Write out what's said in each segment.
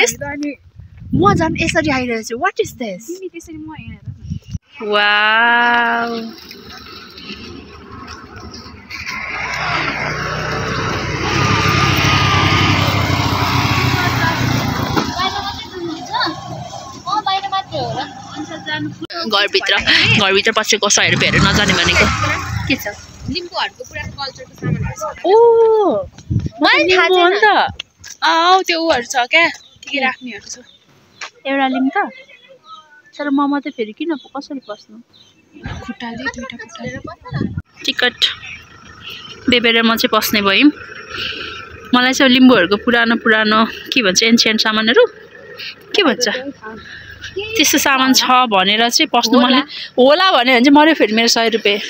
म झन् यसरी आइरहेको छु व्हाट इज दिस वाउ घरभित्र पसेको 100 रुपैयाँहरु नजाने भनेको के छ लिम्बूहरुको पुरानो कल्चरको सामानहरु छ ओ मलाई थाहा छैन त त्यो उहरु छ के राख्नेहरु छ एउटा लिम त तर म मात्रै फेरि किन कसरी पस्नु खुट्टाले दुईटा खुट्टाले टिकट बेबेर म चाहिँ पस्ने भयौं मलाई चाहिँ लिम्बूहरुको पुरानो के भन्छ एन्शियन्ट सामानहरु के भन्छ त्यस्तो सामान छ भनेर चाहिँ पस्नु मन होला भने चाहिँ मर्यो फेरि मेरो 100 रुपैयाँ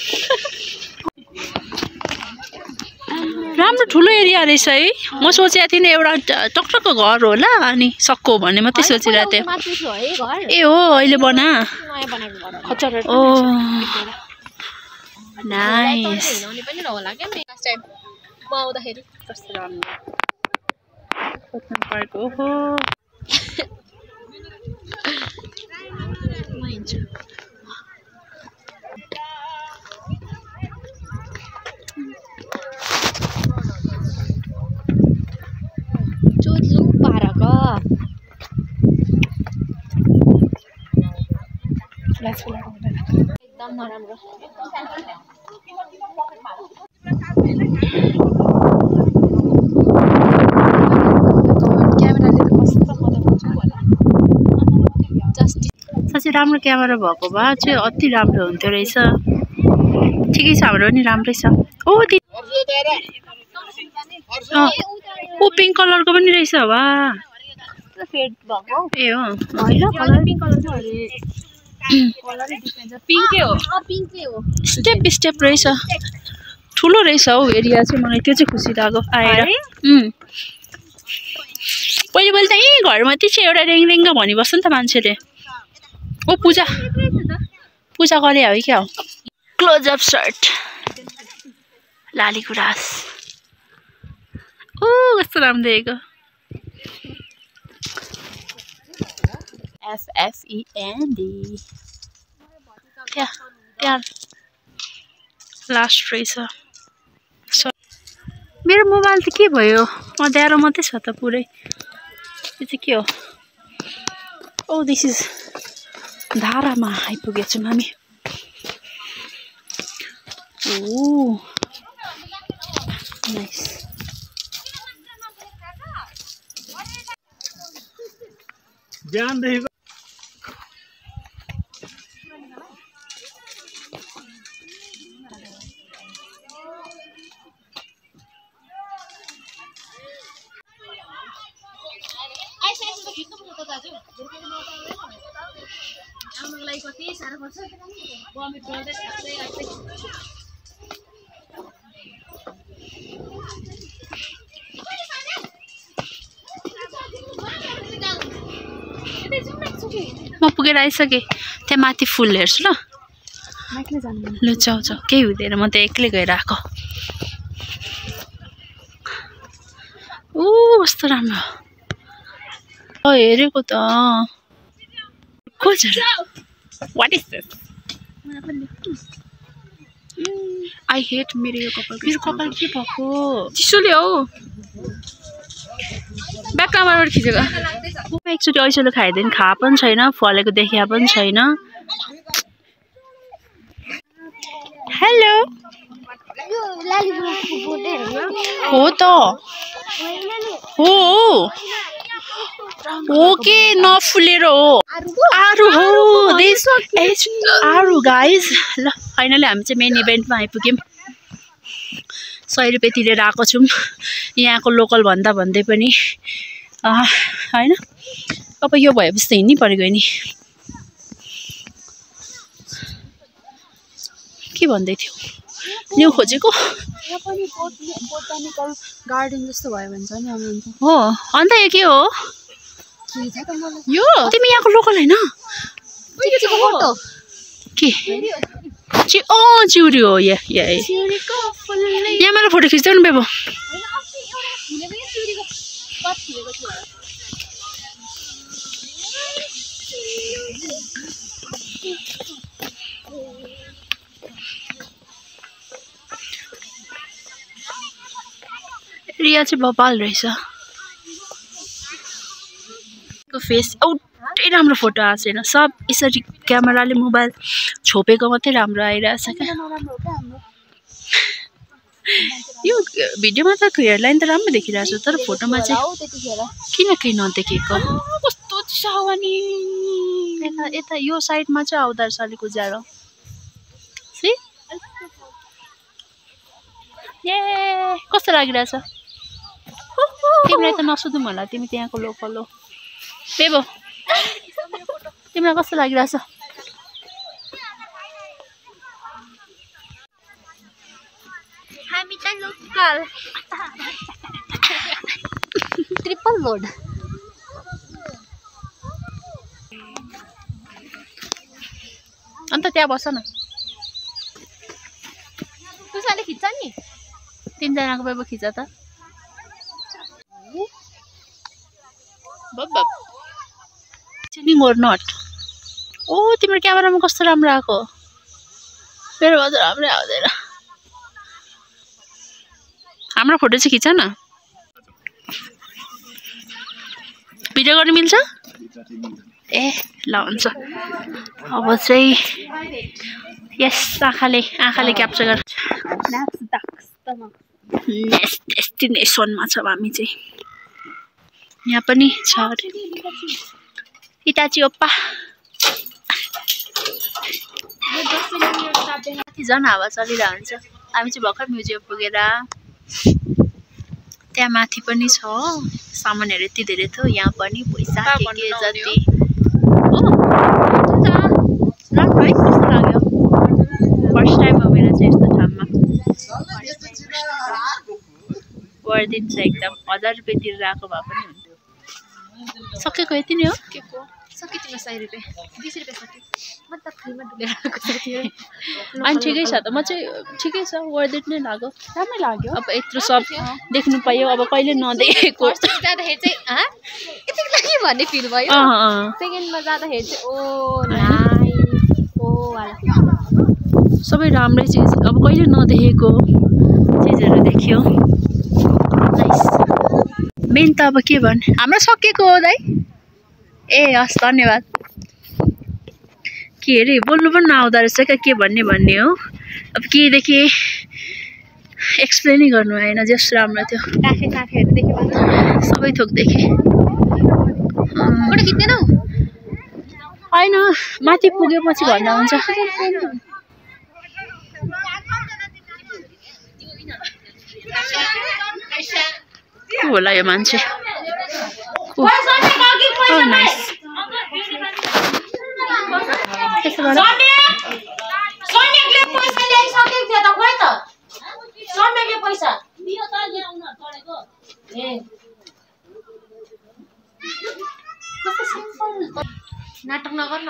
राम्रो ठुलो एरिया रहेछ है म सोचेको थिएँ एउटा टकटकको घर होला अनि सक्को भन्ने मात्रै सोचिरहेको थिएँ ए हो अहिले बना ओ नाइस ओहो एकदम नराम्रो साँच्चै राम्रो क्यामेरा भएको भए चाहिँ अति राम्रो हुन्थ्यो रहेछ ठिकै छ हाम्रो पनि राम्रै छ ओ ओ पिङ्क कलरको पनि रहेछ वा फेड भएको ए हो हैन कलर पिङ्क कलर छ अरे कलरै डिफरेन्ट छ पिङ्कै हो पिङ्कै हो स्टेप रहेछ ठुलो रहेछ हौ एरिया चाहिँ मलाई त्यो चाहिँ खुसी लाग्यो आएर पहिले त यही घरमा चाहिँ एउटा रेङरेङ्गा भनि बस्छ नि त मान्छेले ओ पूजा गरे हो क्या हो close up shirt Lali Guras ओ कस्तो राम्रो देखेको FFEND त्यहाँ लास्ट रहेछ मेरो मोबाइल त के भयो अँध्यारो मात्रै छ त पुरै यो चाहिँ के हो ओ दिस इज धारामा आइपुगेछौँ हामी ओ नाइस ध्यान देखेको म पुगेर आइसकेँ त्यहाँ माथि फुल हेर्छु ल ल जाऊ केही हुँदैन म त एक्लै गएर आएको ओ कस्तो राम्रो हेरेको त what is this I hate मेरो कपाल के भएको चिसोले हो ब्याक क्यामेराबाट खिचेको एकचोटि ऐसोले खाइदिनु खा पनि छैन फलेको देखिया पनि छैन हेलो हो त हो के नफुलेर हो आरु हो आरु गाइज ल फाइनली हामी चाहिँ मेन इभेन्टमा आइपुग्यौँ 100 रुपैयाँ तिरेर आएको छौँ यहाँको लोकल भन्दै पनि हैन अब यो भएपछि त हिँड्नै परेको नि के भन्दै थियो न्यू खोजेको बोटानिकल गार्डन जस्तो भयो भने चाहिँ हो अन्त यो के हो यो तिमी यहाँको लोकल हैन के चिउरी हो यहाँ मेरो फोटो खिच्दै नि बेबो प्रिया चाहिँ बबाल रहेछ फेस एउटै राम्रो फोटो आएको छैन सब यसरी क्यामेराले मोबाइल छोपेको मात्रै राम्रो आइरहेछ क्या यो भिडियोमा त हेडलाइन त राम्रो देखिरहेछ तर फोटोमा चाहिँ किन केही नदेखेको कस्तो हावानी यता यो साइडमा चाहिँ आउँदो रहेछ अलिक उज्यालो ए कस्तो लागिरहेछ तिमीलाई त नसोधौँ होला तिमी त्यहाँको लोकल हो बेबो तिमीलाई कस्तो लागिरहेछ हामी त लोकल ट्रिपल लोड अन्त त्यहाँ बस न तुसाले खिच्छ नि तीनजनाको बेबो खिच त or not ओ तिम्रो क्यामेरामा कस्तो राम्रो आको मेरो अझ राम्रै आउँदैन हाम्रो फोटो चाहिँ खिच न भिडियो गर्न मिल्छ ए ल हुन्छ अब चाहिँ यस आँखाले क्याप्चर गर्छ नेक्स्ट डेस्टिनेसनमा छ हामी चाहिँ यहाँ पनि छ हिताची ओप्पा झन् हावा चलिरहेको हुन्छ हामी चाहिँ भर्खर म्युजियम पुगेर त्यहाँ माथि पनि छ सामानहरू यति धेरै थियो यहाँ पनि पैसा के जति हो राम्रो है कस्तो लाग्यो फर्स्ट टाइम हो मेरो चाहिँ यस्तो ठाउँमा वर्दिन्छ एकदम 1000 रुपियाँ तिरेर आएको भए पनि हुन्थ्यो सकेको यति नै हो सके तिम्रो 100 रुपियाँ 20 रुपियाँ सके म त फ्रीमा डुलेर आएको थियो अनि ठिकै छ त म चाहिँ ठिकै छ वर्थ इट नै लाग्यो राम्रै लाग्यो अब यत्रो सब देख्नु पायो अब कहिले नदेखेको जाँदाखेरि चाहिँ यति लागि भन्ने फिल भयो सेकेन्डमा जाँदाखेरि चाहिँ ओ नाइस ओ वाला सबै राम्रै चिज अब कहिले नदेखेको चिजहरू देख्यो नाइस मेन त अब के भन्ने हाम्रो सकेको हो दाइ ए हस् धन्यवाद के अरे बोल्नु पनि नआउँदो रहेछ क्या के भन्ने हो अब केदेखि एक्सप्लेनै गर्नु आएन जस राम्रो थियो काखेहरू देख्यो सबै थोक देखेँ फोटो खिच्दैनौ होइन माथि पुगेपछि भन्दा हुन्छ को होला यो मान्छे नाइस नाटक नगर न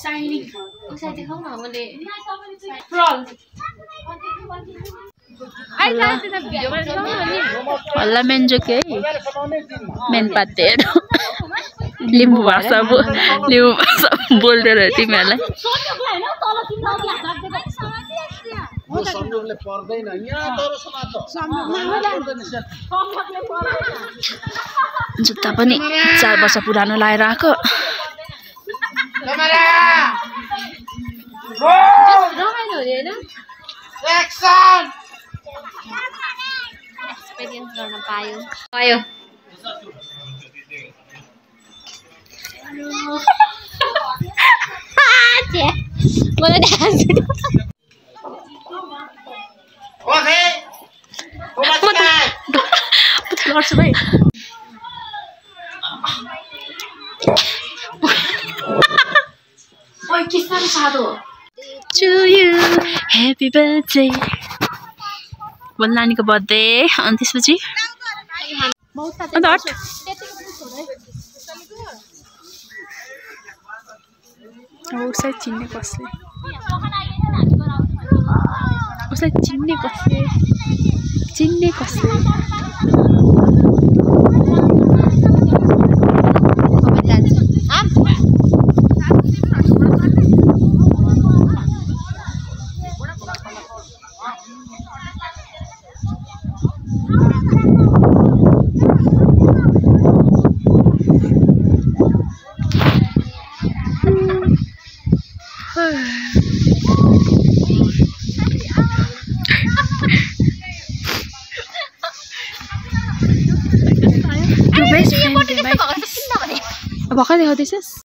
साइनिङ देखाउ न मैले हल्ला मेन्जो के मेन पाते लिम्बू भाषा बोल्दै रह्यो तिमीहरूलाई जुत्ता पनि 4 वर्ष पुरानो लाएर आएको एक्सपिरियन्स गर्न पायो मलाई गर्छु भाइ के साह्रो to you happy birthday बोल नानीको बर्थडे अनि त्यसपछि उसलाई चिन्ने कसले भर्खर देखाउँदैछस्